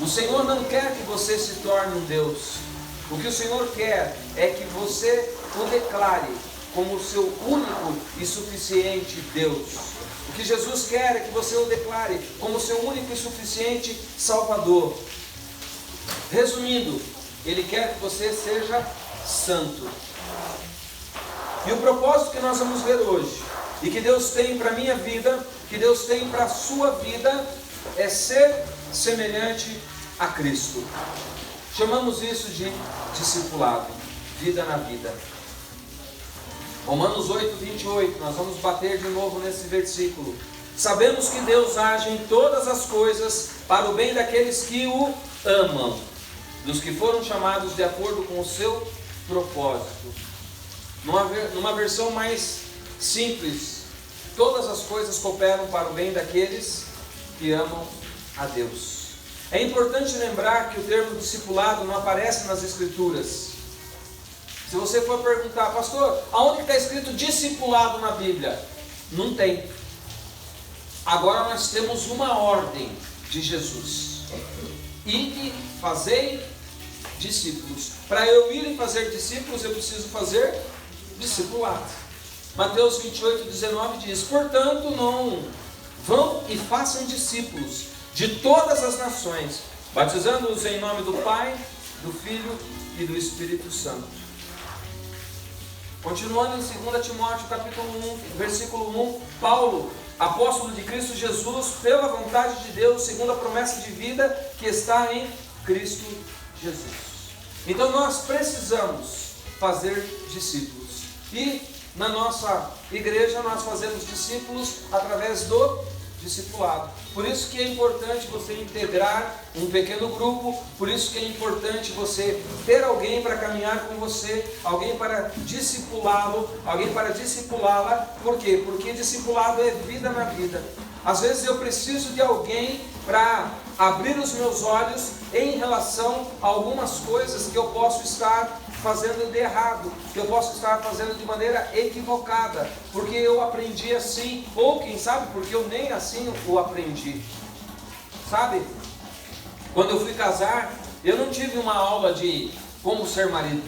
O Senhor não quer que você se torne um Deus. O que o Senhor quer é que você o declare como o seu único e suficiente Deus. O que Jesus quer é que você o declare como o seu único e suficiente Salvador. Resumindo, Ele quer que você seja santo. E o propósito que nós vamos ver hoje, e que Deus tem para a minha vida, que Deus tem para a sua vida, é ser semelhante a Cristo. Chamamos isso de discipulado, vida na vida. Romanos 8, 28, nós vamos bater de novo nesse versículo. Sabemos que Deus age em todas as coisas para o bem daqueles que o amam, dos que foram chamados de acordo com o seu propósito. Numa versão mais simples, todas as coisas cooperam para o bem daqueles que amam a Deus. É importante lembrar que o termo discipulado não aparece nas Escrituras. Se você for perguntar, pastor, aonde está escrito discipulado na Bíblia? Não tem. Agora nós temos uma ordem de Jesus: ide, fazei discípulos. Para eu ir e fazer discípulos, eu preciso fazer discipulado. Mateus 28, 19 diz: portanto, não vão e façam discípulos de todas as nações, batizando-os em nome do Pai, do Filho e do Espírito Santo. Continuando em 2 Timóteo capítulo 1, versículo 1, Paulo, apóstolo de Cristo Jesus, pela vontade de Deus, segundo a promessa de vida que está em Cristo Jesus. Então nós precisamos fazer discípulos. E na nossa igreja nós fazemos discípulos através do discipulado. Por isso que é importante você integrar um pequeno grupo, por isso que é importante você ter alguém para caminhar com você, alguém para discipulá-lo, alguém para discipulá-la. Por quê? Porque discipulado é vida na vida. Às vezes eu preciso de alguém para abrir os meus olhos em relação a algumas coisas que eu posso estar fazendo de errado, que eu posso estar fazendo de maneira equivocada, porque eu aprendi assim, ou quem sabe porque eu nem assim o aprendi. Sabe? Quando eu fui casar, eu não tive uma aula de como ser marido,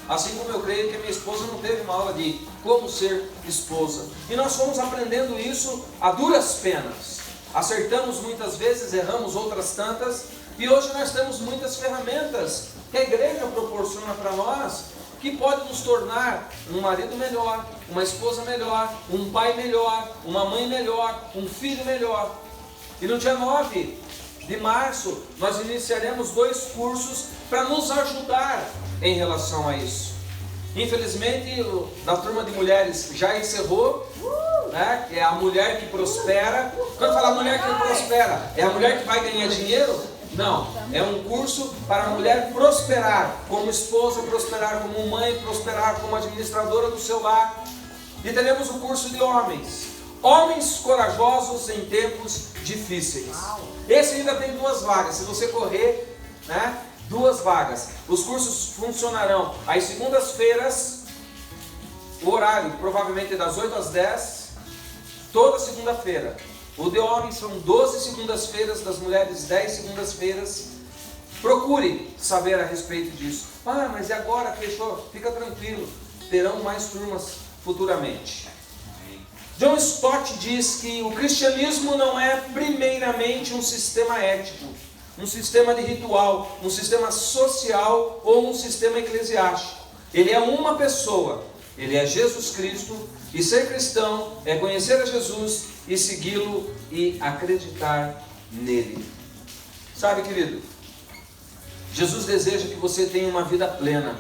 assim como eu creio que a minha esposa não teve uma aula de como ser esposa. E nós fomos aprendendo isso a duras penas. Acertamos muitas vezes, erramos outras tantas, e hoje nós temos muitas ferramentas que a igreja proporciona para nós, que pode nos tornar um marido melhor, uma esposa melhor, um pai melhor, uma mãe melhor, um filho melhor. E no dia 9 de março nós iniciaremos 2 cursos para nos ajudar em relação a isso. Infelizmente, na turma de mulheres já encerrou, né? É a mulher que prospera. Quando fala mulher que prospera, é a mulher que vai ganhar dinheiro? Não, é um curso para a mulher prosperar como esposa, prosperar como mãe, prosperar como administradora do seu lar. E teremos o curso de homens, homens corajosos em tempos difíceis. Esse ainda tem 2 vagas, se você correr, né? 2 vagas. Os cursos funcionarão às segundas-feiras, o horário provavelmente das 8 às 10, toda segunda-feira. O de homens são 12 segundas-feiras, das mulheres 10 segundas-feiras. Procure saber a respeito disso. Ah, mas e agora? Fechou? Fica tranquilo, terão mais turmas futuramente. John Stott diz que o cristianismo não é primeiramente um sistema ético, um sistema de ritual, um sistema social ou um sistema eclesiástico. Ele é uma pessoa, ele é Jesus Cristo, e ser cristão é conhecer a Jesus e segui-lo e acreditar nele. Sabe, querido, Jesus deseja que você tenha uma vida plena,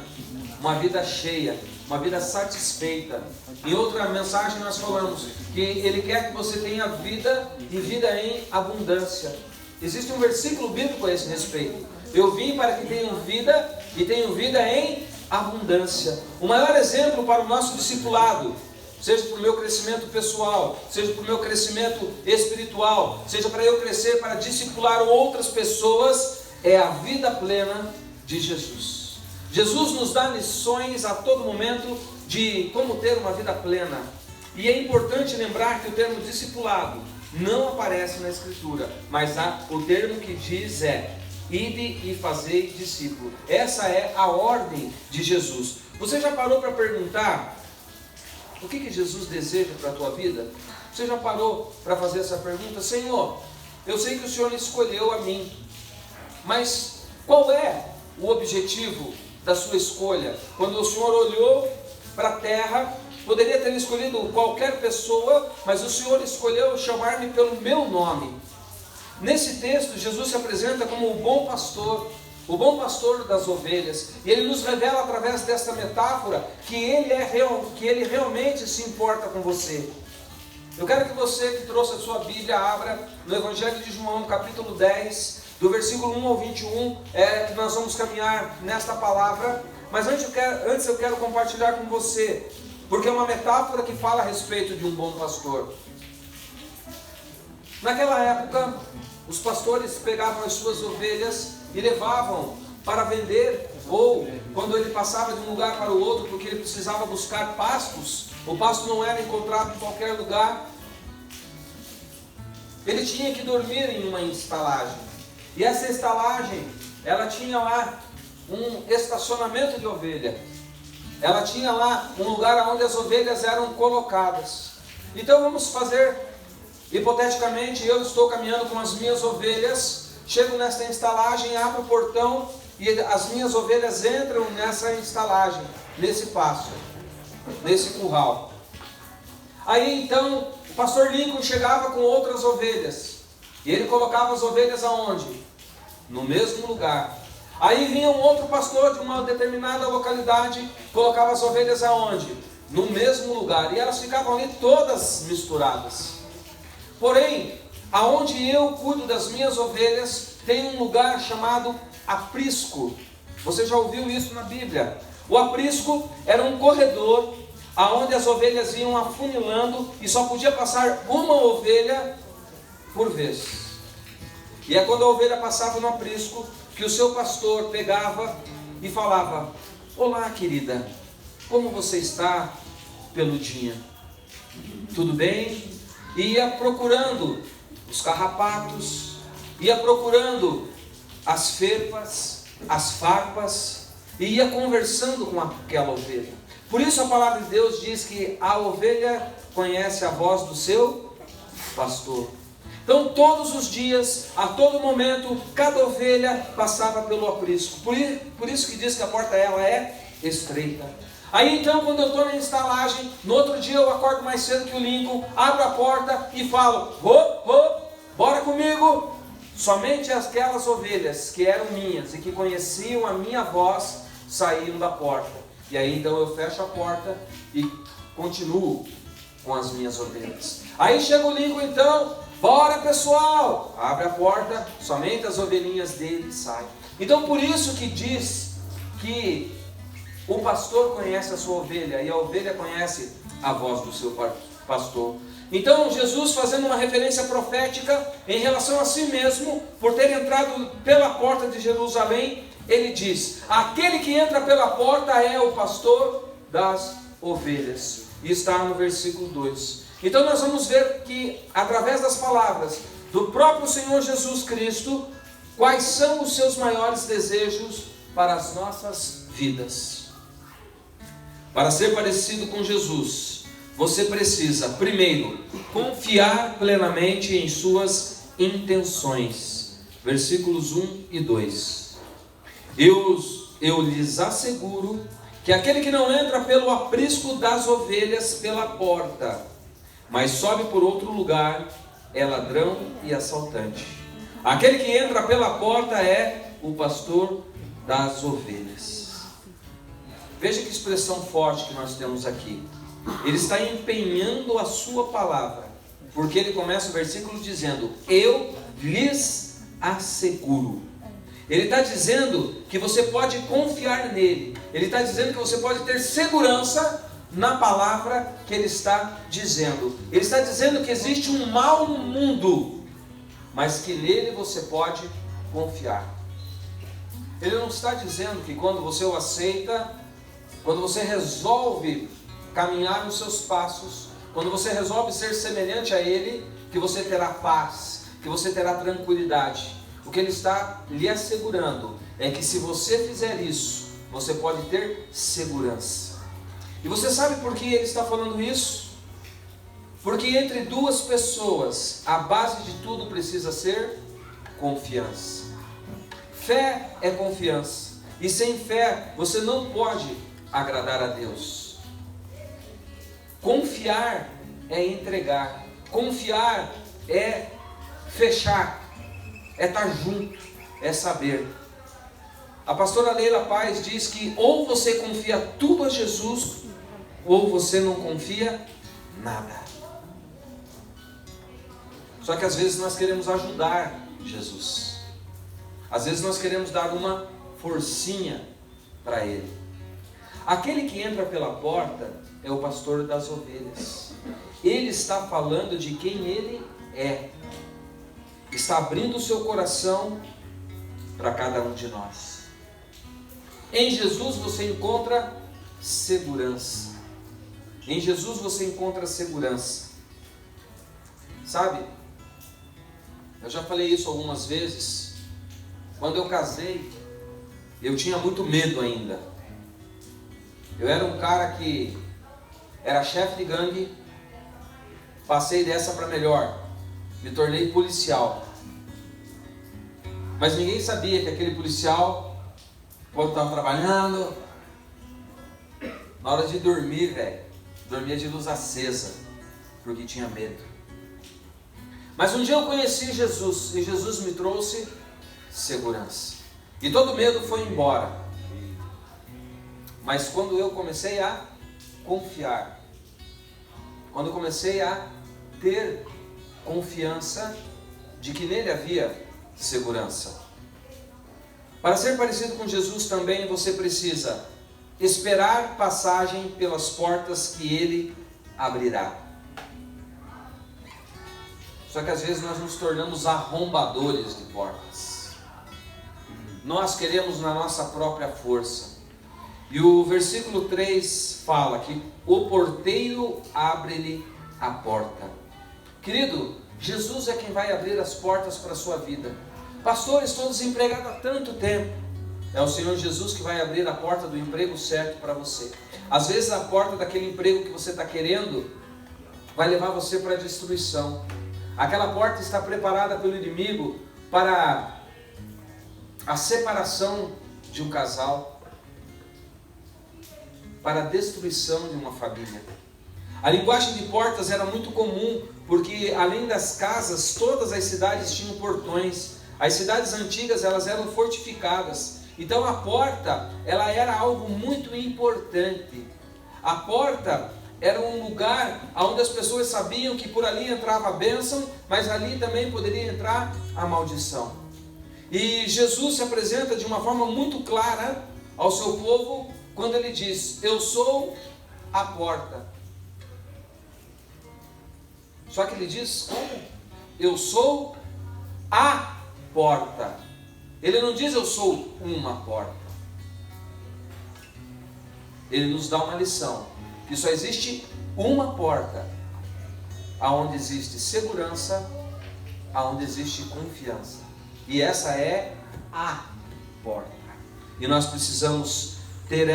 uma vida cheia, uma vida satisfeita. Em outra mensagem nós falamos que Ele quer que você tenha vida e vida em abundância. Existe um versículo bíblico a esse respeito. Eu vim para que tenham vida e tenham vida em abundância. O maior exemplo para o nosso discipulado, seja para o meu crescimento pessoal, seja para o meu crescimento espiritual, seja para eu crescer, para discipular outras pessoas, é a vida plena de Jesus. Jesus nos dá lições a todo momento de como ter uma vida plena. E é importante lembrar que o termo discipulado não aparece na Escritura, mas o termo que diz é ide e fazei discípulo. Essa é a ordem de Jesus. Você já parou para perguntar o que Jesus deseja para a tua vida? Você já parou para fazer essa pergunta? Senhor, eu sei que o Senhor escolheu a mim, mas qual é o objetivo da sua escolha? Quando o Senhor olhou para a terra, poderia ter escolhido qualquer pessoa, mas o Senhor escolheu chamar-me pelo meu nome. Nesse texto, Jesus se apresenta como o bom pastor das ovelhas, e ele nos revela através desta metáfora que ele realmente se importa com você. Eu quero que você que trouxe a sua Bíblia abra no Evangelho de João, no capítulo 10, do versículo 1 ao 21, que nós vamos caminhar nesta palavra. Mas antes eu quero compartilhar com você, porque é uma metáfora que fala a respeito de um bom pastor. Naquela época, os pastores pegavam as suas ovelhas e levavam para vender, ou quando ele passava de um lugar para o outro, porque ele precisava buscar pastos, o pasto não era encontrado em qualquer lugar, ele tinha que dormir em uma estalagem. E essa estalagem, ela tinha lá um estacionamento de ovelha. Ela tinha lá um lugar onde as ovelhas eram colocadas. Então vamos fazer, hipoteticamente, eu estou caminhando com as minhas ovelhas, chego nesta estalagem, abro o portão e as minhas ovelhas entram nessa estalagem, nesse pasto, nesse curral. Aí então o pastor Lincoln chegava com outras ovelhas e ele colocava as ovelhas aonde? No mesmo lugar. Aí vinha um outro pastor de uma determinada localidade, colocava as ovelhas aonde? No mesmo lugar, e elas ficavam ali todas misturadas. Porém, aonde eu cuido das minhas ovelhas, tem um lugar chamado aprisco. Você já ouviu isso na Bíblia? O aprisco era um corredor aonde as ovelhas iam afunilando e só podia passar uma ovelha por vez. E é quando a ovelha passava no aprisco que o seu pastor pegava e falava: olá, querida, como você está, peludinha? Tudo bem? E ia procurando os carrapatos, ia procurando as ferpas, as farpas, e ia conversando com aquela ovelha. Por isso a palavra de Deus diz que a ovelha conhece a voz do seu pastor. Então todos os dias, a todo momento, cada ovelha passava pelo aprisco. Por isso que diz que a porta ela é estreita. Aí então, quando eu estou na estalagem, no outro dia eu acordo mais cedo que o Lincoln, abro a porta e falo: bora comigo. Somente aquelas ovelhas que eram minhas e que conheciam a minha voz saíam da porta. E aí então eu fecho a porta e continuo com as minhas ovelhas. Aí chega o Lincoln então: bora pessoal, abre a porta, somente as ovelhinhas dele saem. Então por isso que diz que o pastor conhece a sua ovelha e a ovelha conhece a voz do seu pastor. Então Jesus, fazendo uma referência profética em relação a si mesmo, por ter entrado pela porta de Jerusalém, ele diz: aquele que entra pela porta é o pastor das ovelhas. E está no versículo 2. Então nós vamos ver que, através das palavras do próprio Senhor Jesus Cristo, quais são os seus maiores desejos para as nossas vidas. Para ser parecido com Jesus, você precisa, primeiro, confiar plenamente em suas intenções. Versículos 1 e 2. Eu lhes asseguro que aquele que não entra pelo aprisco das ovelhas pela porta, mas sobe por outro lugar, é ladrão e assaltante. Aquele que entra pela porta é o pastor das ovelhas. Veja que expressão forte que nós temos aqui. Ele está empenhando a sua palavra, porque ele começa o versículo dizendo: eu lhes asseguro. Ele está dizendo que você pode confiar nele. Ele está dizendo que você pode ter segurança na palavra que ele está dizendo. Ele está dizendo que existe um mal no mundo, mas que nele você pode confiar. Ele não está dizendo que quando você o aceita, quando você resolve caminhar nos seus passos, quando você resolve ser semelhante a ele, que você terá paz, que você terá tranquilidade. o que ele está lhe assegurando é que se você fizer isso, você pode ter segurança. E você sabe por que ele está falando isso? Porque entre duas pessoas, a base de tudo precisa ser confiança. Fé é confiança. E sem fé, você não pode agradar a Deus. Confiar é entregar. Confiar é fechar. É estar junto. É saber. A pastora Leila Paz diz que ou você confia tudo a Jesus, ou você não confia nada. Só que às vezes nós queremos ajudar Jesus. Às vezes nós queremos dar uma forcinha para Ele. Aquele que entra pela porta é o pastor das ovelhas. Ele está falando de quem Ele é. Está abrindo o seu coração para cada um de nós. Em Jesus você encontra segurança. Em Jesus você encontra segurança. Sabe? Eu já falei isso algumas vezes. Quando eu casei, eu tinha muito medo ainda. Eu era um cara que era chefe de gangue, passei dessa para melhor, me tornei policial. Mas ninguém sabia que aquele policial, quando estava trabalhando, na hora de dormir, dormia de luz acesa, porque tinha medo. Mas um dia eu conheci Jesus, e Jesus me trouxe segurança. E todo medo foi embora. Mas quando eu comecei a confiar, quando eu comecei a ter confiança de que nele havia segurança. Para ser parecido com Jesus também você precisa esperar passagem pelas portas que ele abrirá. Só que às vezes nós nos tornamos arrombadores de portas. Nós queremos na nossa própria força. E o versículo 3 fala que o porteiro abre-lhe a porta. Querido, Jesus é quem vai abrir as portas para a sua vida. Pastor, estou desempregado há tanto tempo. É o Senhor Jesus que vai abrir a porta do emprego certo para você. Às vezes a porta daquele emprego que você está querendo vai levar você para a destruição. Aquela porta está preparada pelo inimigo para a separação de um casal, para a destruição de uma família. A linguagem de portas era muito comum, porque além das casas, todas as cidades tinham portões. As cidades antigas, elas eram fortificadas. Então a porta, ela era algo muito importante. A porta era um lugar onde as pessoas sabiam que por ali entrava a bênção, mas ali também poderia entrar a maldição. E Jesus se apresenta de uma forma muito clara ao seu povo, quando ele diz: eu sou a porta. Só que ele diz como? Eu sou a porta. Ele não diz eu sou uma porta. Ele nos dá uma lição, que só existe uma porta, aonde existe segurança, aonde existe confiança. E essa é a porta. E nós precisamos ter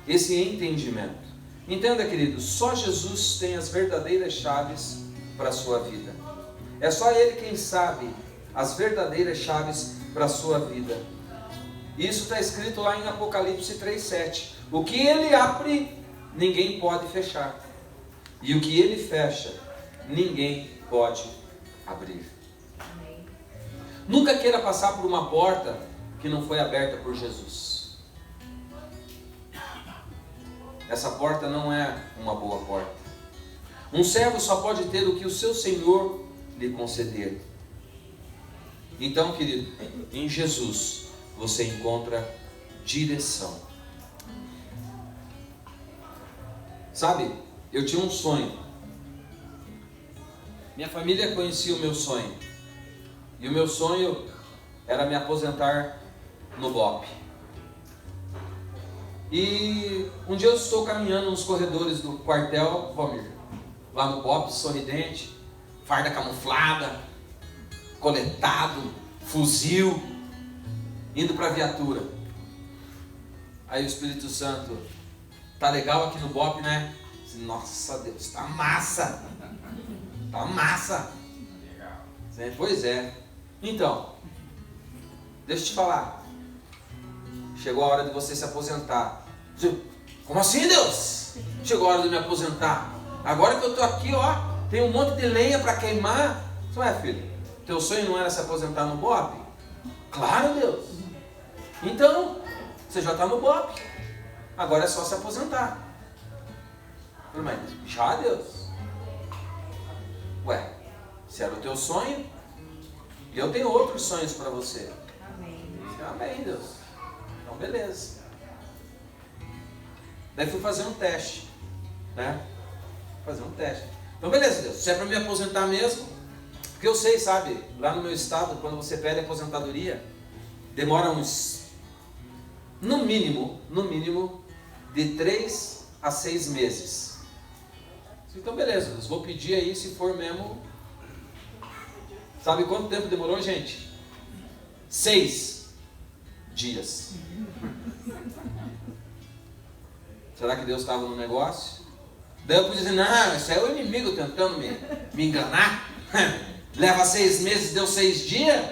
esse entendimento. Entenda, querido, só Jesus tem as verdadeiras chaves para a sua vida. É só Ele quem sabe as verdadeiras chaves para a sua vida. Isso está escrito lá em Apocalipse 3,7. O que Ele abre, ninguém pode fechar. E o que Ele fecha, ninguém pode abrir. Amém. Nunca queira passar por uma porta que não foi aberta por Jesus. Essa porta não é uma boa porta. Um servo só pode ter o que o seu Senhor lhe conceder. Então, querido, em Jesus você encontra direção. Sabe, eu tinha um sonho. Minha família conhecia o meu sonho. E o meu sonho era me aposentar no BOPE. E um dia eu estou caminhando nos corredores do quartel, Valmir, lá no BOPE, sorridente, farda camuflada, coletado, fuzil, indo para a viatura. Aí o Espírito Santo, tá legal aqui no BOPE, né? Nossa Deus, tá massa! Tá massa! Pois é. Então, deixa eu te falar. Chegou a hora de você se aposentar. Como assim, Deus? Chegou a hora de me aposentar. Agora que eu tô aqui, ó, tem um monte de lenha para queimar. Ué, filho, teu sonho não era se aposentar no BOPE? Claro, Deus. Então, você já está no BOPE. Agora é só se aposentar. Mas já, Deus? Ué, se era o teu sonho, eu tenho outros sonhos para você. Amém. Amém, Deus. Então, beleza. Daí fui fazer um teste, né? Fazer um teste. Então, beleza, Deus. Se é para me aposentar mesmo, porque eu sei, sabe, lá no meu estado, quando você pede aposentadoria, demora uns, no mínimo, de 3 a 6 meses. Então, beleza, Deus. Vou pedir aí, se for mesmo. Sabe quanto tempo demorou, gente? 6 dias. Será que Deus estava no negócio? Daí eu pude dizer, não, isso é o inimigo tentando me enganar. Leva 6 meses, deu 6 dias.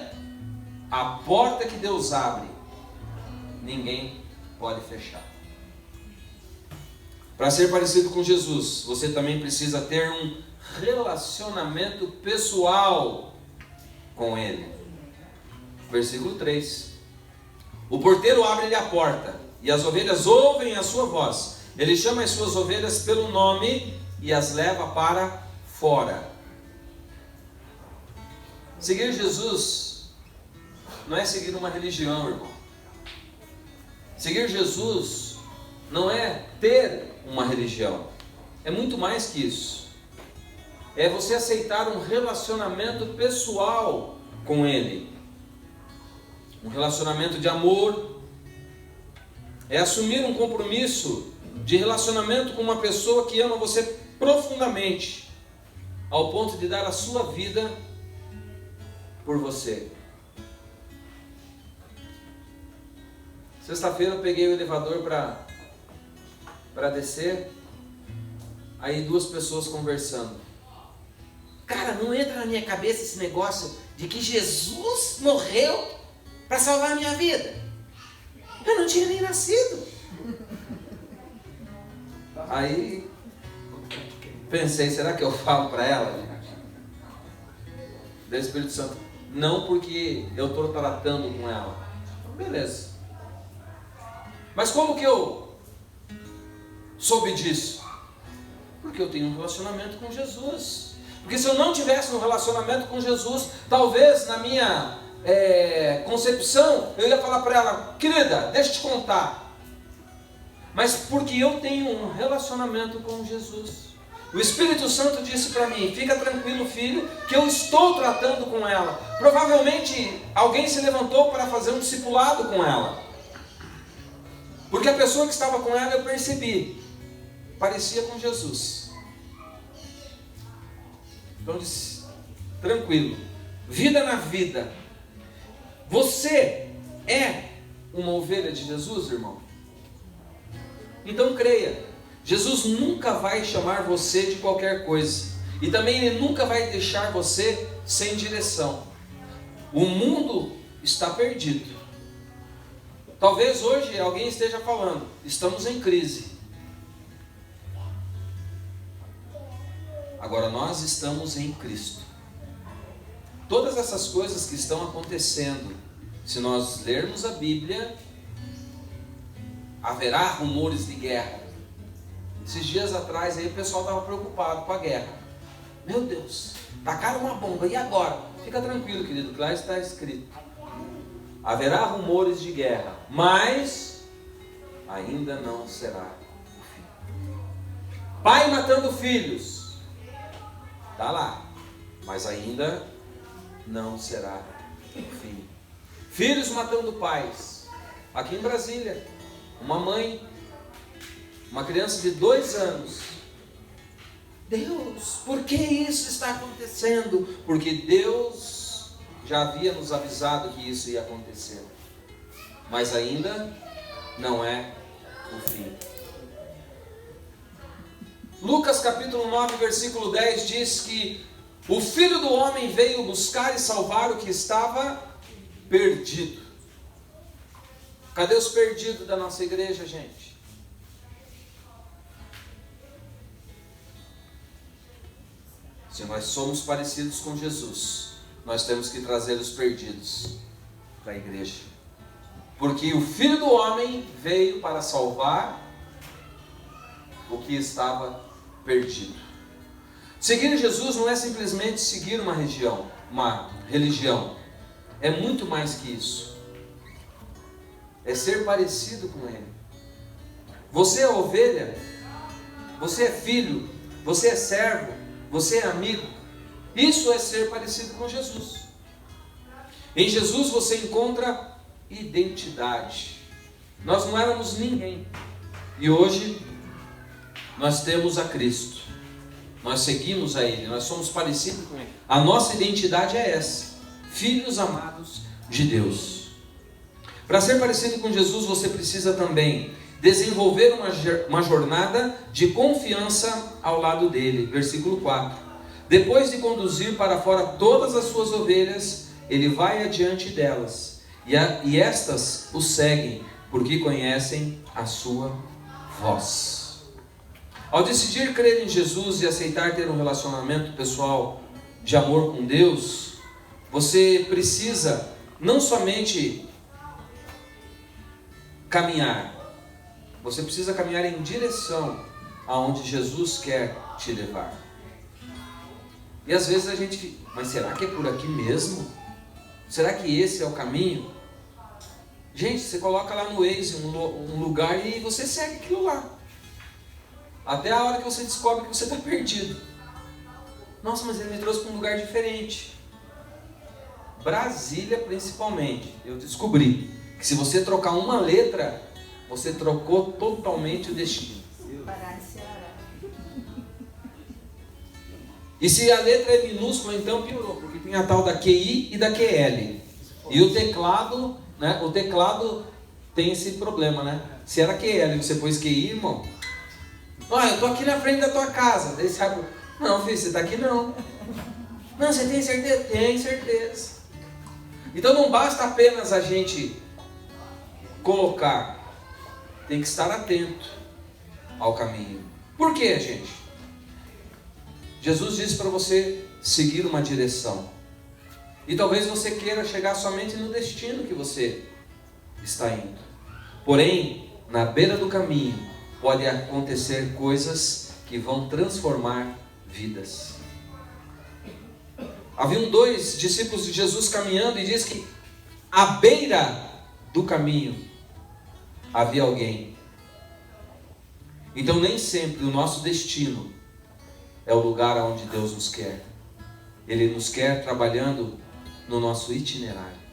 A porta que Deus abre, ninguém pode fechar. Para ser parecido com Jesus, você também precisa ter um relacionamento pessoal com Ele. Versículo 3. O porteiro abre-lhe a porta, e as ovelhas ouvem a sua voz. Ele chama as suas ovelhas pelo nome e as leva para fora. Seguir Jesus não é seguir uma religião, irmão. Seguir Jesus não é ter uma religião. É muito mais que isso. É você aceitar um relacionamento pessoal com Ele. Um relacionamento de amor. É assumir um compromisso de relacionamento com uma pessoa que ama você profundamente, ao ponto de dar a sua vida por você. Sexta-feira eu peguei o elevador para descer, aí 2 pessoas conversando. Cara, não entra na minha cabeça esse negócio de que Jesus morreu para salvar a minha vida. Eu não tinha nem nascido. Aí pensei, será que eu falo para ela? Do Espírito Santo, não, porque eu estou tratando com ela. Beleza. Mas como que eu soube disso? Porque eu tenho um relacionamento com Jesus. Porque se eu não tivesse um relacionamento com Jesus, talvez na minha concepção, eu ia falar para ela, querida, deixa eu te contar. Mas porque eu tenho um relacionamento com Jesus. O Espírito Santo disse para mim, fica tranquilo, filho, que eu estou tratando com ela. Provavelmente alguém se levantou para fazer um discipulado com ela. Porque a pessoa que estava com ela, eu percebi, parecia com Jesus. Então eu disse, tranquilo, vida na vida. Você é uma ovelha de Jesus, irmão? Então creia, Jesus nunca vai chamar você de qualquer coisa. E também Ele nunca vai deixar você sem direção. O mundo está perdido. Talvez hoje alguém esteja falando, estamos em crise. Agora nós estamos em Cristo. Todas essas coisas que estão acontecendo, se nós lermos a Bíblia, haverá rumores de guerra. Esses dias atrás aí o pessoal estava preocupado com a guerra. Meu Deus, tacaram uma bomba, e agora? Fica tranquilo, querido, que lá está escrito. Haverá rumores de guerra, mas ainda não será o fim. Pai matando filhos, está lá, mas ainda não será o fim. Filhos matando pais. Aqui em Brasília, uma mãe, uma criança de 2 anos. Deus, por que isso está acontecendo? Porque Deus já havia nos avisado que isso ia acontecer. Mas ainda não é o fim. Lucas capítulo 9, versículo 10 diz que o Filho do Homem veio buscar e salvar o que estava perdido. Cadê os perdidos da nossa igreja, gente? Se nós somos parecidos com Jesus, nós temos que trazer os perdidos para a igreja. Porque o Filho do Homem veio para salvar o que estava perdido. Seguir Jesus não é simplesmente seguir uma religião. É muito mais que isso. É ser parecido com Ele. Você é ovelha, você é filho, você é servo, você é amigo. Isso é ser parecido com Jesus. Em Jesus você encontra identidade. Nós não éramos ninguém. E hoje nós temos a Cristo. Nós seguimos a Ele, nós somos parecidos com Ele. A nossa identidade é essa: filhos amados de Deus. Para ser parecido com Jesus, você precisa também desenvolver uma jornada de confiança ao lado dele. Versículo 4. Depois de conduzir para fora todas as suas ovelhas, ele vai adiante delas, e estas o seguem, porque conhecem a sua voz. Ao decidir crer em Jesus e aceitar ter um relacionamento pessoal de amor com Deus, você precisa não somente caminhar, você precisa caminhar em direção aonde Jesus quer te levar. E às vezes a gente fica, mas será que é por aqui mesmo? Será que esse é o caminho? Gente, você coloca lá no Waze um lugar e você segue aquilo lá. Até a hora que você descobre que você está perdido. Nossa, mas ele me trouxe para um lugar diferente. Brasília principalmente, eu descobri que se você trocar uma letra, você trocou totalmente o destino. E se a letra é minúscula, então piorou, porque tem a tal da QI e da QL. E o teclado, né? O teclado tem esse problema, né? Se era QL e você pôs QI, irmão, eu tô aqui na frente da tua casa. Daí você abre, não, filho, você tá aqui não. Não, você tem certeza? Tem certeza. Então não basta apenas a gente colocar, tem que estar atento ao caminho. Por quê, gente? Jesus disse para você seguir uma direção. E talvez você queira chegar somente no destino que você está indo. Porém, na beira do caminho, pode acontecer coisas que vão transformar vidas. Haviam 2 discípulos de Jesus caminhando e diz que à beira do caminho havia alguém. Então nem sempre o nosso destino é o lugar onde Deus nos quer. Ele nos quer trabalhando no nosso itinerário.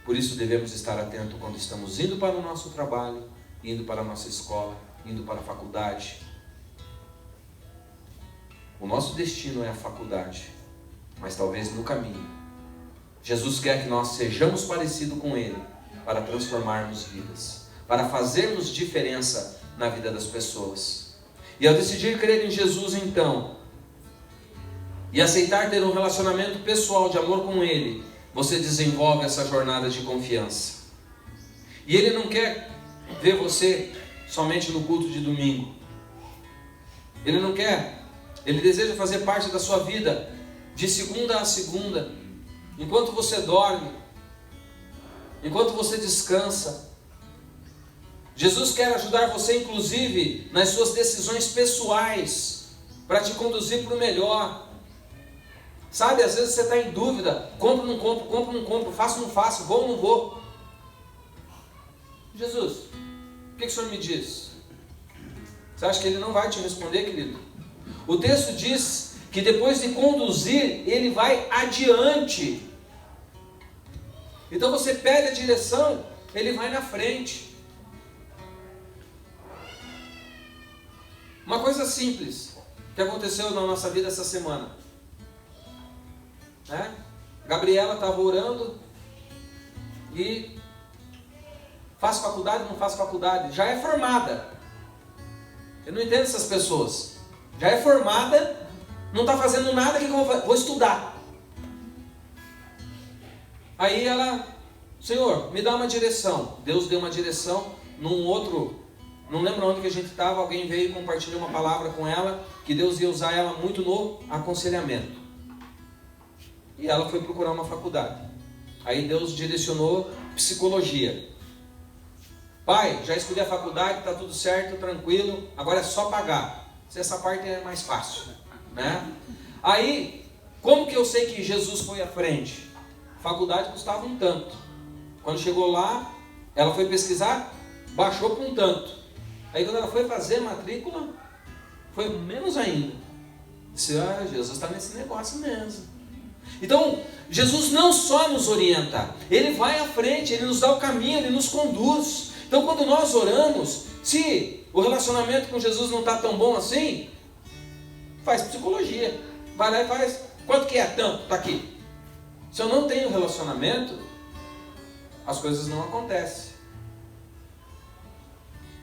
Por isso devemos estar atentos quando estamos indo para o nosso trabalho, indo para a nossa escola, indo para a faculdade. O nosso destino é a faculdade, mas talvez no caminho. Jesus quer que nós sejamos parecidos com Ele para transformarmos vidas, para fazermos diferença na vida das pessoas. E ao decidir crer em Jesus então, e aceitar ter um relacionamento pessoal de amor com Ele, você desenvolve essa jornada de confiança. E Ele não quer ver você somente no culto de domingo. Ele não quer. Ele deseja fazer parte da sua vida de segunda a segunda, enquanto você dorme, enquanto você descansa. Jesus quer ajudar você, inclusive, nas suas decisões pessoais, para te conduzir para o melhor. Sabe, às vezes você está em dúvida, compro ou não compro, faço ou não faço, vou ou não vou. Jesus, o que o Senhor me diz? Você acha que Ele não vai te responder, querido? O texto diz que depois de conduzir, Ele vai adiante. Então você pede a direção, Ele vai na frente. Uma coisa simples que aconteceu na nossa vida essa semana. né? Gabriela estava orando e faz faculdade, não faz faculdade, já é formada. Eu não entendo essas pessoas. Já é formada, não está fazendo nada, o que eu vou fazer? Vou estudar. Aí ela, Senhor, me dá uma direção. Deus deu uma direção num outro, não lembro onde que a gente estava, alguém veio e compartilhou uma palavra com ela, que Deus ia usar ela muito no aconselhamento. E ela foi procurar uma faculdade. Aí Deus direcionou psicologia. Pai, já escolhi a faculdade, está tudo certo, tranquilo, agora é só pagar. Essa parte é mais fácil, né? Aí, como que eu sei que Jesus foi à frente? A faculdade custava um tanto. Quando chegou lá, ela foi pesquisar, baixou para um tanto. Aí quando ela foi fazer a matrícula, foi menos ainda. Disse, Jesus está nesse negócio mesmo. Então, Jesus não só nos orienta, Ele vai à frente, Ele nos dá o caminho, Ele nos conduz. Então, quando nós oramos, se o relacionamento com Jesus não está tão bom assim, faz psicologia. Vai lá e faz. Quanto que é tanto? Está aqui. Se eu não tenho relacionamento, as coisas não acontecem.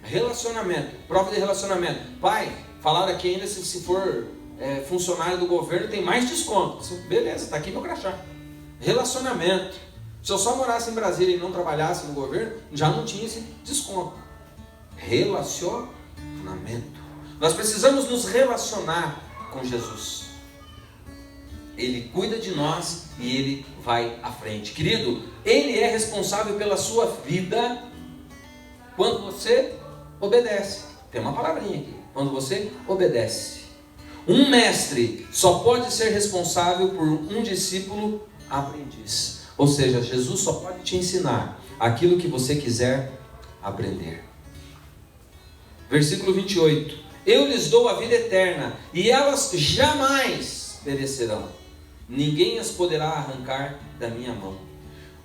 Relacionamento, prova de relacionamento. Pai, falaram aqui ainda se for funcionário do governo tem mais desconto. Beleza, está aqui meu crachá. Relacionamento. Se eu só morasse em Brasília e não trabalhasse no governo, já não tinha esse desconto. Relacionamento. Nós precisamos nos relacionar com Jesus. Ele cuida de nós e Ele vai à frente. Querido, Ele é responsável pela sua vida quando você obedece. Tem uma palavrinha aqui. Quando você obedece. Um mestre só pode ser responsável por um discípulo aprendiz. Ou seja, Jesus só pode te ensinar aquilo que você quiser aprender. Versículo 28. Eu lhes dou a vida eterna e elas jamais perecerão. Ninguém as poderá arrancar da minha mão.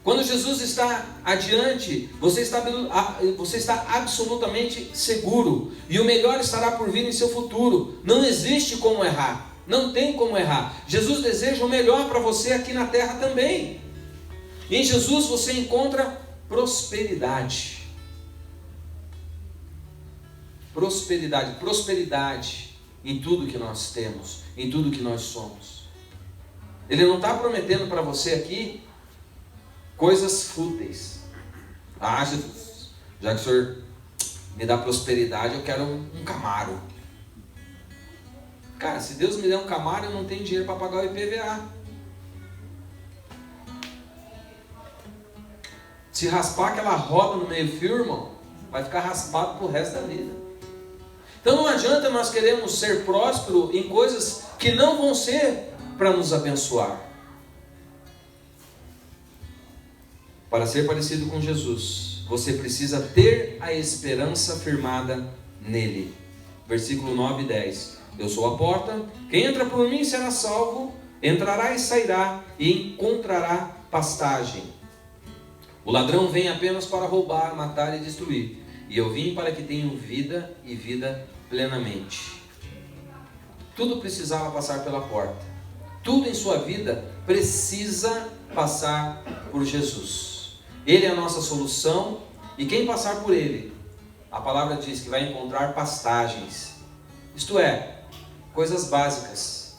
Quando Jesus está adiante, você está absolutamente seguro. E o melhor estará por vir em seu futuro. Não existe como errar. Não tem como errar. Jesus deseja o melhor para você aqui na terra também. E em Jesus você encontra prosperidade. Prosperidade em tudo que nós temos, em tudo que nós somos. Ele não está prometendo para você aqui coisas fúteis. Jesus, já que o Senhor me dá prosperidade, eu quero um Camaro. Cara, se Deus me der um Camaro, eu não tenho dinheiro para pagar o IPVA. Se raspar aquela roda no meio-fio, irmão, vai ficar raspado pro resto da vida. Então não adianta nós queremos ser prósperos em coisas que não vão ser para nos abençoar. Para ser parecido com Jesus, você precisa ter a esperança firmada nele. Versículo 9 e 10. Eu sou a porta, quem entra por mim será salvo, entrará e sairá e encontrará pastagem. O ladrão vem apenas para roubar, matar e destruir. E eu vim para que tenham vida e vida plenamente. Tudo precisava passar pela porta. Tudo em sua vida precisa passar por Jesus. Ele é a nossa solução e quem passar por Ele, a palavra diz que vai encontrar pastagens. Isto é, coisas básicas.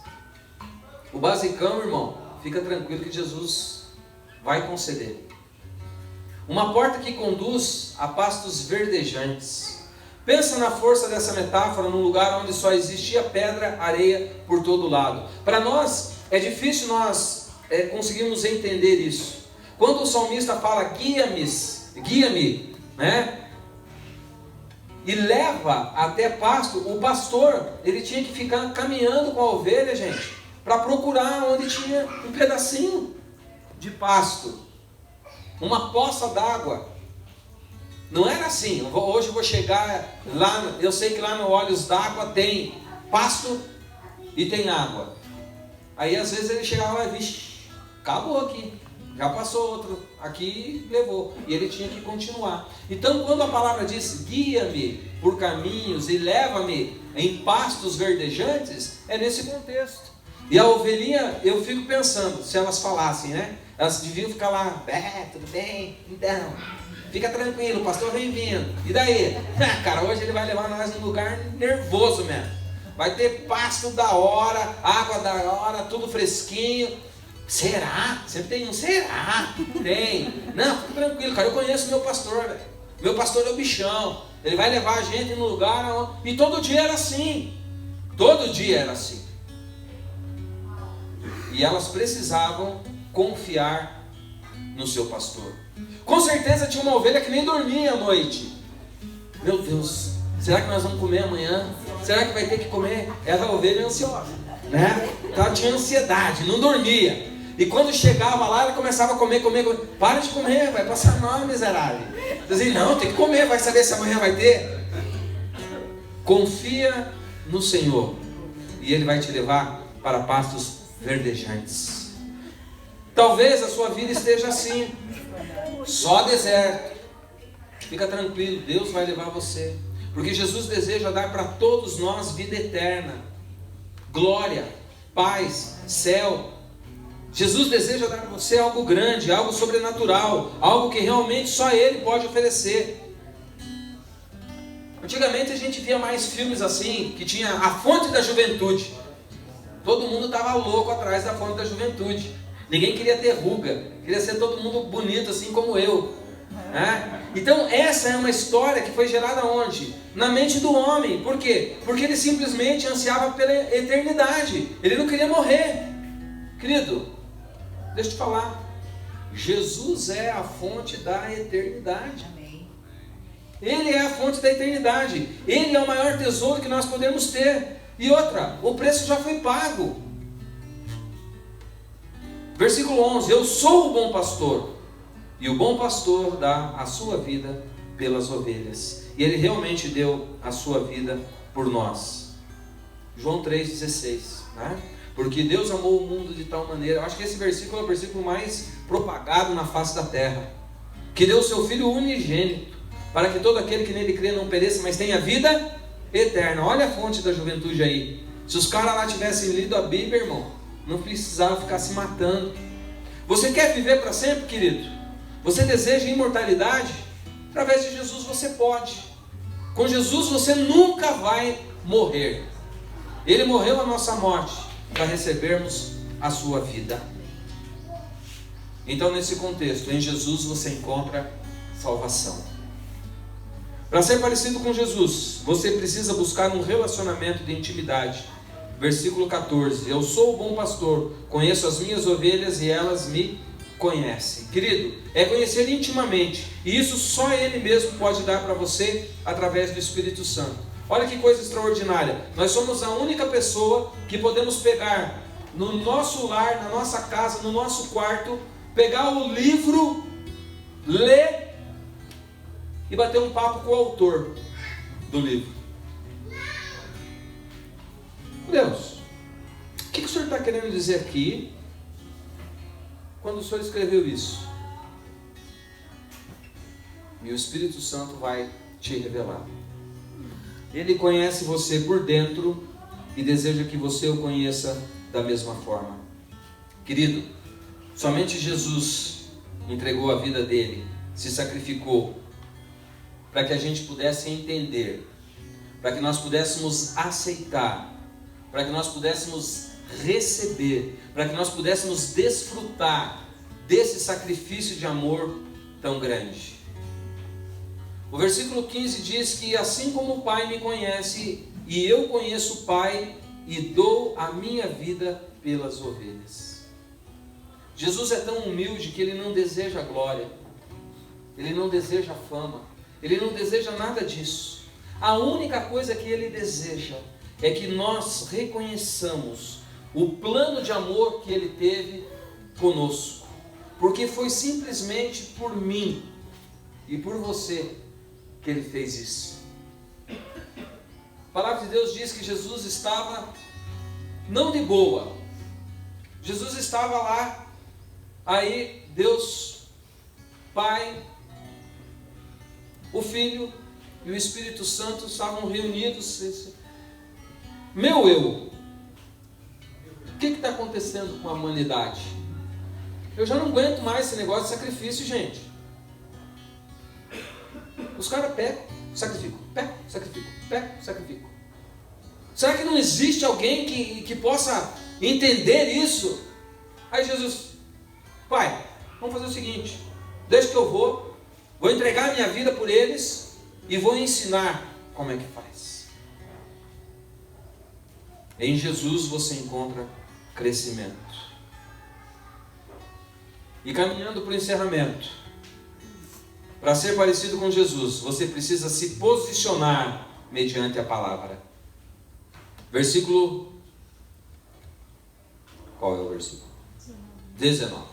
O basicão, irmão, fica tranquilo que Jesus vai conceder. Uma porta que conduz a pastos verdejantes. Pensa na força dessa metáfora num lugar onde só existia pedra, areia por todo lado. Para nós é difícil nós conseguirmos entender isso. Quando o salmista fala guia-me, né? E leva até pasto, o pastor, ele tinha que ficar caminhando com a ovelha, gente, para procurar onde tinha um pedacinho de pasto, uma poça d'água. Não era assim, hoje eu vou chegar lá, eu sei que lá no Olhos d'Água tem pasto e tem água. Aí às vezes ele chegava lá e vixe, acabou aqui. Já passou outro, aqui levou. E ele tinha que continuar. Então quando a palavra diz, guia-me por caminhos e leva-me em pastos verdejantes, é nesse contexto. E a ovelhinha, eu fico pensando, se elas falassem, né? Elas deviam ficar lá, tudo bem? Então, fica tranquilo, o pastor vem vindo. E daí? Cara, hoje ele vai levar nós num lugar nervoso mesmo. Vai ter pasto da hora, água da hora, tudo fresquinho. Será? Sempre tem um será? Tem. Não, fica tranquilo, cara, eu conheço o meu pastor, velho. Meu pastor é o bichão. Ele vai levar a gente no lugar onde... E todo dia era assim. Todo dia era assim. E elas precisavam confiar no seu pastor. Com certeza tinha uma ovelha que nem dormia à noite. Meu Deus, será que nós vamos comer amanhã? Será que vai ter que comer? Era a ovelha ansiosa, né? Ela tinha ansiedade, não dormia. E quando chegava lá, ela começava a comer. Para de comer, vai passar mal, miserável. Dizia, não, tem que comer, vai saber se amanhã vai ter. Confia no Senhor e Ele vai te levar para pastos verdejantes. Talvez a sua vida esteja assim, só deserto. Fica tranquilo, Deus vai levar você, porque Jesus deseja dar para todos nós vida eterna, glória, paz, céu. Jesus deseja dar para você algo grande, algo sobrenatural, algo que realmente só Ele pode oferecer. Antigamente a gente via mais filmes assim, que tinha a fonte da juventude. Todo mundo estava louco atrás da fonte da juventude. Ninguém queria ter ruga, queria ser todo mundo bonito assim como eu, né? Então essa é uma história que foi gerada onde? Na mente do homem. Por quê? Porque ele simplesmente ansiava pela eternidade. Ele não queria morrer. Querido, deixa eu te falar, Jesus é a fonte da eternidade. Ele é a fonte da eternidade. Ele é o maior tesouro que nós podemos ter. E outra, o preço já foi pago. Versículo 11: eu sou o bom pastor, e o bom pastor dá a sua vida pelas ovelhas. E Ele realmente deu a sua vida por nós. João 3,16, né? Porque Deus amou o mundo de tal maneira. Eu acho que esse versículo é o versículo mais propagado na face da terra. Que deu o seu Filho unigênito, para que todo aquele que nele crê não pereça, mas tenha vida eterna. Olha a fonte da juventude aí. Se os caras lá tivessem lido a Bíblia, irmão, não precisava ficar se matando. Você quer viver para sempre, querido? Você deseja imortalidade? Através de Jesus você pode. Com Jesus você nunca vai morrer. Ele morreu a nossa morte para recebermos a sua vida. Então, nesse contexto, em Jesus você encontra salvação. Para ser parecido com Jesus, você precisa buscar um relacionamento de intimidade. Versículo 14: eu sou o bom pastor, conheço as minhas ovelhas e elas me conhecem. Querido, é conhecer intimamente, e isso só Ele mesmo pode dar para você através do Espírito Santo. Olha que coisa extraordinária, nós somos a única pessoa que podemos pegar no nosso lar, na nossa casa, no nosso quarto, pegar o livro, ler e bater um papo com o autor do livro. Deus, o que o Senhor está querendo dizer aqui quando o Senhor escreveu isso? E o Espírito Santo vai te revelar. Ele conhece você por dentro e deseja que você o conheça da mesma forma. Querido, somente Jesus entregou a vida dele, se sacrificou, para que a gente pudesse entender, para que nós pudéssemos aceitar, para que nós pudéssemos receber, para que nós pudéssemos desfrutar desse sacrifício de amor tão grande. O versículo 15 diz que assim como o Pai me conhece, e eu conheço o Pai, e dou a minha vida pelas ovelhas. Jesus é tão humilde que Ele não deseja glória, Ele não deseja fama, Ele não deseja nada disso. A única coisa que Ele deseja é que nós reconheçamos o plano de amor que Ele teve conosco, porque foi simplesmente por mim e por você que Ele fez isso. A palavra de Deus diz que Jesus estava não de boa, Jesus estava lá, aí Deus Pai, o Filho e o Espírito Santo estavam reunidos. Meu eu, que está acontecendo com a humanidade? Eu já não aguento mais esse negócio de sacrifício, gente. Os caras pegam, sacrificam, pegam, sacrificam, pegam, sacrificam. Será que não existe alguém que possa entender isso? Aí Jesus, pai, vamos fazer o seguinte, deixa que eu vou entregar a minha vida por eles e vou ensinar como é que faz. Em Jesus você encontra crescimento. E caminhando para o encerramento, para ser parecido com Jesus, você precisa se posicionar mediante a palavra. Versículo... Qual é o versículo? 19.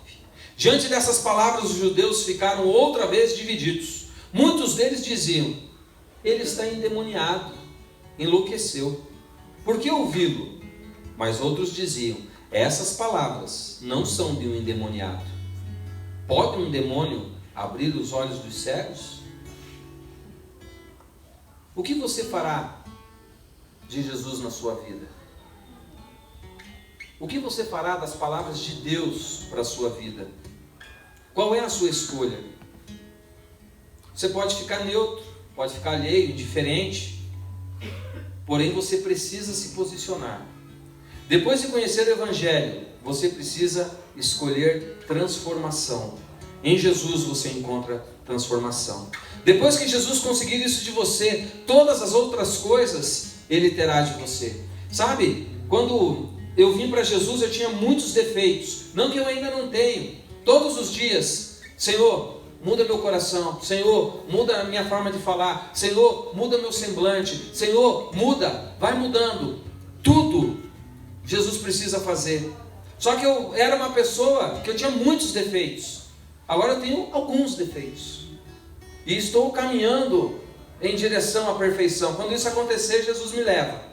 Diante dessas palavras, os judeus ficaram outra vez divididos. Muitos deles diziam: ele está endemoniado, enlouqueceu. Por que ouvi-lo? Mas outros diziam: essas palavras não são de um endemoniado. Pode um demônio abrir os olhos dos cegos? O que você fará de Jesus na sua vida? O que você fará das palavras de Deus para a sua vida? Qual é a sua escolha? Você pode ficar neutro, pode ficar alheio, indiferente, porém você precisa se posicionar. Depois de conhecer o Evangelho, você precisa escolher transformação. Em Jesus você encontra transformação. Depois que Jesus conseguir isso de você, todas as outras coisas Ele terá de você. Sabe, quando eu vim para Jesus, eu tinha muitos defeitos, não que eu ainda não tenho. Todos os dias, Senhor, muda meu coração. Senhor, muda a minha forma de falar. Senhor, muda meu semblante. Senhor, muda, vai mudando. Tudo Jesus precisa fazer. Só que eu era uma pessoa que eu tinha muitos defeitos. Agora eu tenho alguns defeitos. E estou caminhando em direção à perfeição. Quando isso acontecer, Jesus me leva.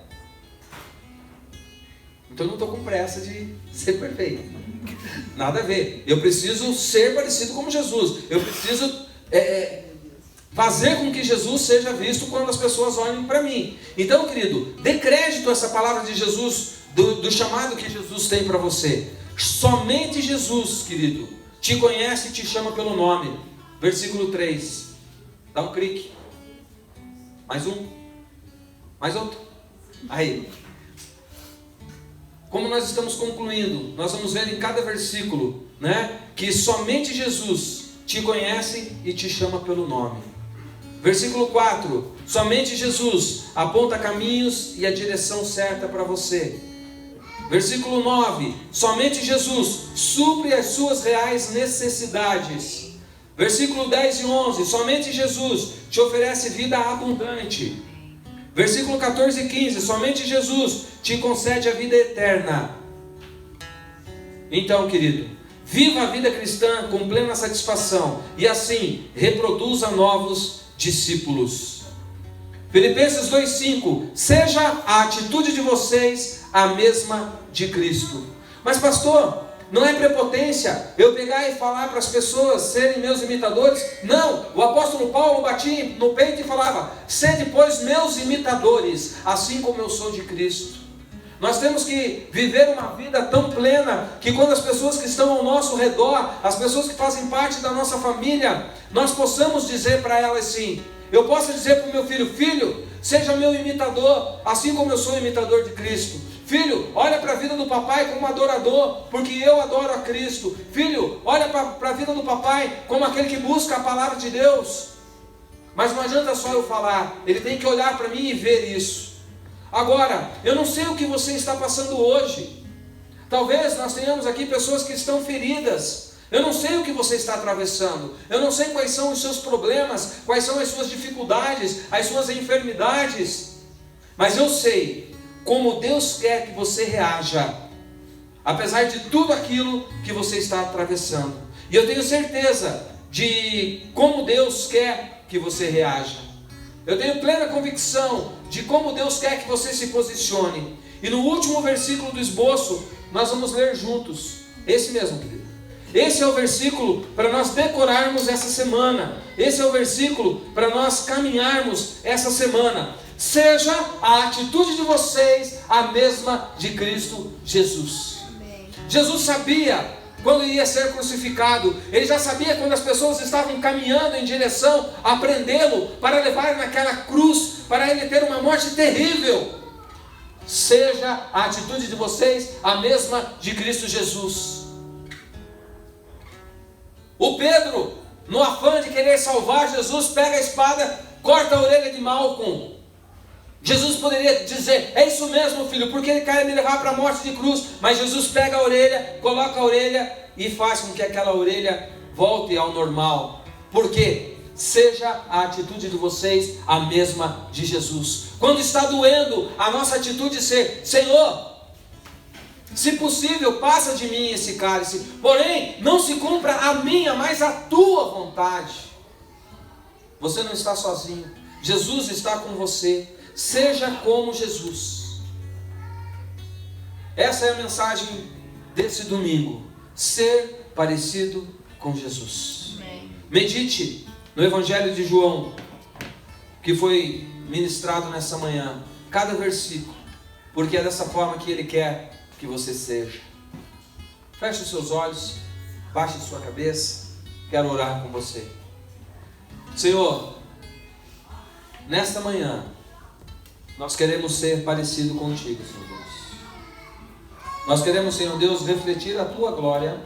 Então eu não estou com pressa de ser perfeito. Nada a ver. Eu preciso ser parecido com Jesus. Eu preciso fazer com que Jesus seja visto quando as pessoas olhem para mim. Então, querido, dê crédito a essa palavra de Jesus, do chamado que Jesus tem para você. Somente Jesus, querido, te conhece e te chama pelo nome. Versículo 3. Dá um clique. Mais um. Mais outro. Aí. Como nós estamos concluindo, nós vamos ver em cada versículo, né, que somente Jesus te conhece e te chama pelo nome. Versículo 4. Somente Jesus aponta caminhos e a direção certa para você. Versículo 9. Somente Jesus supre as suas reais necessidades. Versículo 10 e 11. Somente Jesus te oferece vida abundante. Versículo 14 e 15. Somente Jesus te concede a vida eterna. Então, querido, viva a vida cristã com plena satisfação e assim reproduza novos discípulos. Filipenses 2,5. Seja a atitude de vocês a mesma de Cristo. Mas pastor, não é prepotência eu pegar e falar para as pessoas serem meus imitadores? Não, o apóstolo Paulo batia no peito e falava: sede pois meus imitadores, assim como eu sou de Cristo. Nós temos que viver uma vida tão plena que quando as pessoas que estão ao nosso redor, as pessoas que fazem parte da nossa família, nós possamos dizer para elas assim. Eu posso dizer para o meu filho: filho, seja meu imitador, assim como eu sou imitador de Cristo. Filho, olha para a vida do papai como adorador, porque eu adoro a Cristo. Filho, olha para a vida do papai como aquele que busca a palavra de Deus. Mas não adianta só eu falar, ele tem que olhar para mim e ver isso. Agora, eu não sei o que você está passando hoje. Talvez nós tenhamos aqui pessoas que estão feridas. Eu não sei o que você está atravessando. Eu não sei quais são os seus problemas, quais são as suas dificuldades, as suas enfermidades. Mas eu sei como Deus quer que você reaja, apesar de tudo aquilo que você está atravessando. E eu tenho certeza de como Deus quer que você reaja. Eu tenho plena convicção de como Deus quer que você se posicione. E no último versículo do esboço, nós vamos ler juntos. Esse mesmo, querido. Esse é o versículo para nós decorarmos essa semana. Esse é o versículo para nós caminharmos essa semana. Seja a atitude de vocês a mesma de Cristo Jesus. Jesus sabia quando ia ser crucificado. Ele já sabia quando as pessoas estavam caminhando em direção a prendê-lo, para levar naquela cruz, para ele ter uma morte terrível. Seja a atitude de vocês a mesma de Cristo Jesus. O Pedro, no afã de querer salvar Jesus, pega a espada, corta a orelha de Malcom. Jesus poderia dizer: é isso mesmo, filho, porque ele quer me levar para a morte de cruz. Mas Jesus pega a orelha, coloca a orelha e faz com que aquela orelha volte ao normal. Por quê? Seja a atitude de vocês a mesma de Jesus. Quando está doendo, a nossa atitude ser: Senhor, se possível, passa de mim esse cálice, porém, não se cumpra a minha, mas a tua vontade. Você não está sozinho, Jesus está com você. Seja como Jesus. Essa é a mensagem desse domingo: ser parecido com Jesus. Amém. Medite no Evangelho de João, que foi ministrado nessa manhã, cada versículo, porque é dessa forma que Ele quer que você seja. Feche os seus olhos, baixe sua cabeça. Quero orar com você. Senhor, nesta manhã nós queremos ser parecido contigo, Senhor Deus. Nós queremos, Senhor Deus, refletir a tua glória.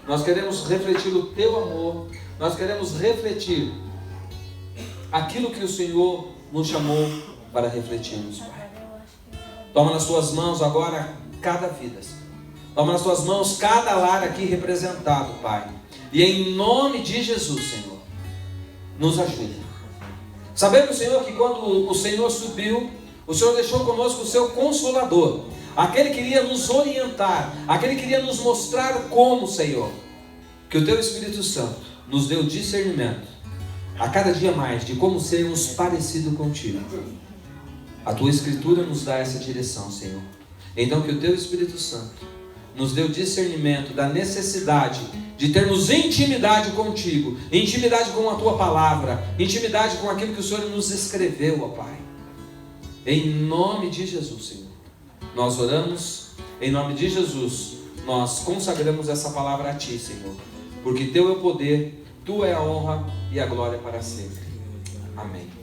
Nós queremos refletir o teu amor. Nós queremos refletir aquilo que o Senhor nos chamou para refletirmos, Pai. Toma nas tuas mãos agora cada vida, Senhor. Toma nas tuas mãos cada lar aqui representado, Pai. E em nome de Jesus, Senhor, nos ajude. Sabemos, Senhor, que quando o Senhor subiu, o Senhor deixou conosco o seu Consolador, aquele que iria nos orientar, aquele que iria nos mostrar como, Senhor. Que o teu Espírito Santo nos dê o discernimento a cada dia mais de como sermos parecidos contigo. A tua Escritura nos dá essa direção, Senhor. Então que o teu Espírito Santo nos dê o discernimento da necessidade de termos intimidade contigo, intimidade com a tua palavra, intimidade com aquilo que o Senhor nos escreveu, ó Pai. Em nome de Jesus, Senhor, nós oramos. Em nome de Jesus, nós consagramos essa palavra a Ti, Senhor, porque Teu é o poder, Tua é a honra e a glória para sempre. Amém.